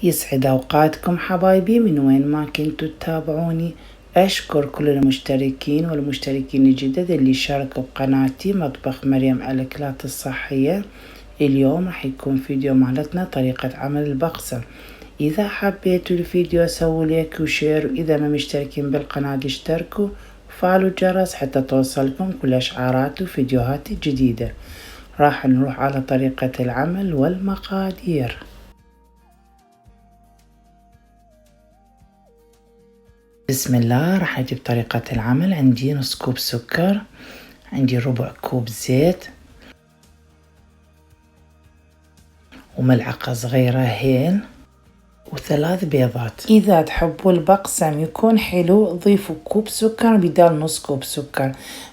يسعد أوقاتكم حبايبي من وين ما كنتوا تتابعوني. أشكر كل المشتركين والمشتركين الجدد اللي شاركوا بقناتي مطبخ مريم الأكلات الصحية. اليوم راح يكون فيديو مالتنا طريقة عمل البقسم. إذا حبيتوا الفيديو سووا لايك وشير، وإذا ما مشتركين بالقناة اشتركوا وفعلوا الجرس حتى توصلكم كل إشعارات وفيديوهات جديدة. راح نروح على طريقة العمل والمقادير. بسم الله. راح اجيب طريقة العمل. عندي نص كوب سكر، عندي ربع كوب زيت، وملعقة صغيرة هيل، وثلاث بيضات. اذا تحبوا البقسم يكون حلو ضيفوا كوب سكر بدال نص كوب سكر،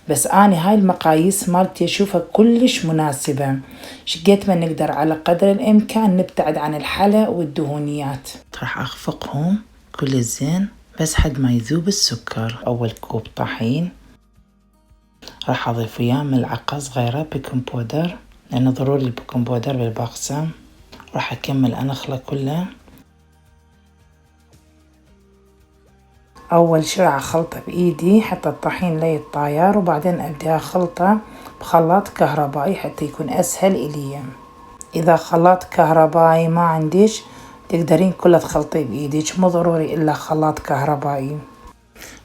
بس اني هاي المقاييس مالتي اشوفها كلش مناسبة. شقيت ما نقدر على قدر الامكان نبتعد عن الحلا والدهونيات. راح اخفقهم كل زين بس حد ما يذوب السكر. اول كوب طحين، راح اضيف وياه ملعقة صغيرة بيكنج بودر لانه ضروري البيكنج بودر بالبقسم. راح اكمل انخله كله. اول شي راح اخلطه بايدي حتى الطحين لا يتطاير، وبعدين ابدي اخلطه بخلاط كهربائي حتى يكون اسهل الي. اذا خلاط كهربائي ما عنديش تقدرين كلها تخلطيه بايدك، مو ضروري الا خلاط كهربائي.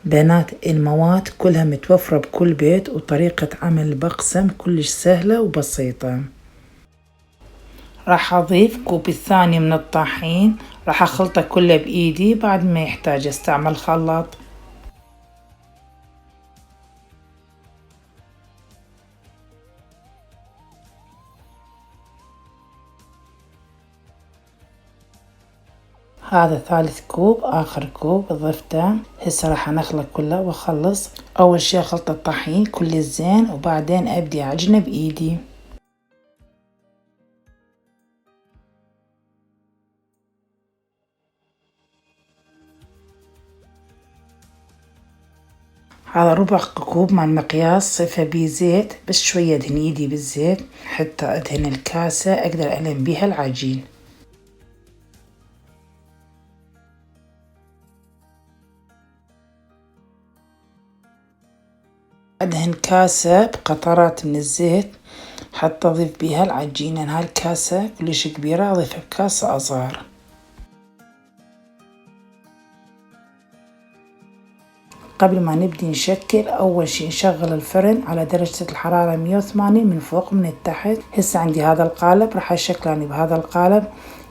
بنات المواد كلها متوفرة بكل بيت، وطريقة عمل البقسم كلش سهلة وبسيطة. راح اضيف كوب الثاني من الطحين، راح اخلطه كله بايدي بعد ما يحتاج استعمل خلاط. هذا ثالث كوب، اخر كوب ضفته. هسه راح انخله كله واخلص. اول شي اخلط الطحين كل زين، وبعدين ابدي اعجنه بايدي. هذا ربع كوب مع المقياس صفه بيه زيت، بس شوية ادهن ايدي بالزيت حتى ادهن الكاسة اقدر الم بيها العجين. ادهن كاسة بقطرات من الزيت حتى اضيف بيها العجينة. هاي الكاسة كلش كبيرة اضيفها بكاسة اصغر. قبل ما نبدي نشكل اول شي نشغل الفرن على درجة الحرارة 180 من فوق من التحت. هسه عندي هذا القالب راح اشكلاني بهذا القالب.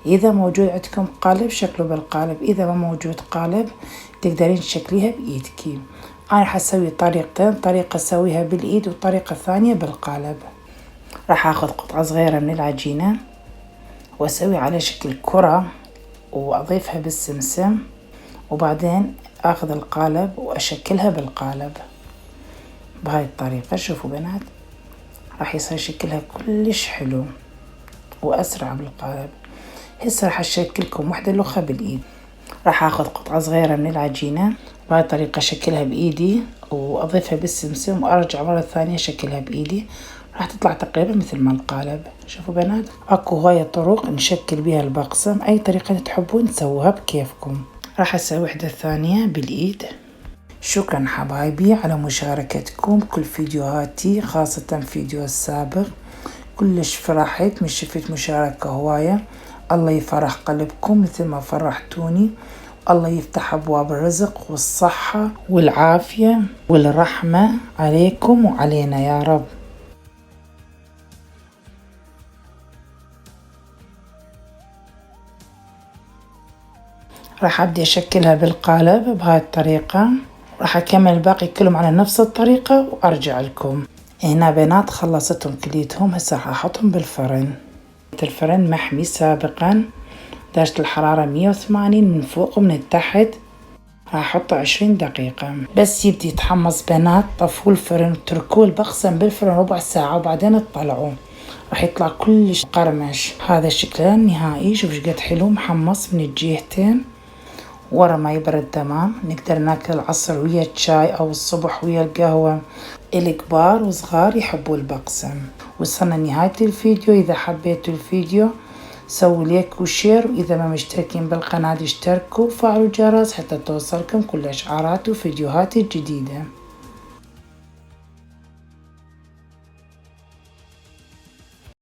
اذا موجود عندكم قالب شكلوا بالقالب، اذا ما موجود قالب تقدرين تشكليها بايدك. انا راح اسوي طريقتين، طريقة اسويها بالايد وطريقة ثانية بالقالب. راح اخذ قطعة صغيرة من العجينة واسوي على شكل كرة واضيفها بالسمسم، وبعدين اخذ القالب واشكلها بالقالب بهاي الطريقة. شوفوا بنات راح يصير شكلها كلش حلو واسرع بالقالب. هسه راح اشكلكم وحدة لخة بالايد. راح اخذ قطعة صغيرة من العجينة بهاي الطريقة اشكلها بايدي واضيفها بالسمسم وارجع مرة ثانية اشكلها بايدي. راح تطلع تقريبا مثل ما القالب. شوفوا بنات اكو هواية طرق نشكل بيها البقسم، اي طريقة تحبون تسووها بكيفكم. راح اسوي وحدة ثانية بالايد. شكرا حبايبي على مشاركتكم كل فيديوهاتي، خاصة فيديو السابق كلش فرحت من شفت مشاركة هواية. الله يفرح قلبكم مثل ما فرحتوني. الله يفتح ابواب الرزق والصحة والعافية والرحمة عليكم وعلينا يا رب. راح ابدي اشكلها بالقالب بهاي الطريقة. راح اكمل الباقي كلهم على نفس الطريقة وارجع لكم. هنا بنات خلصتهم كليتهم. هسه راح احطهم بالفرن. الفرن محمي سابقا درجة الحرارة 180 من فوق ومن التحت. راح احطه 20 دقيقة. بس يبدي يتحمص بنات طفوا الفرن وتركوه البقسم بالفرن ربع ساعة وبعدين تطلعوه. راح يطلع كلش قرمش. هذا شكله النهائي. شوف شقد حلو محمص من الجهتين. ورا ما يبرد تمام نقدر ناكل العصر ويا الشاي او الصبح ويا القهوة. الكبار وصغار يحبوا البقسم. وصلنا نهاية الفيديو. اذا حبيتوا الفيديو سووا لايك وشير، وإذا ما مشتركين بالقناة اشتركوا وفعلوا الجرس حتى توصلكم كل إشعارات وفيديوهاتي الجديدة.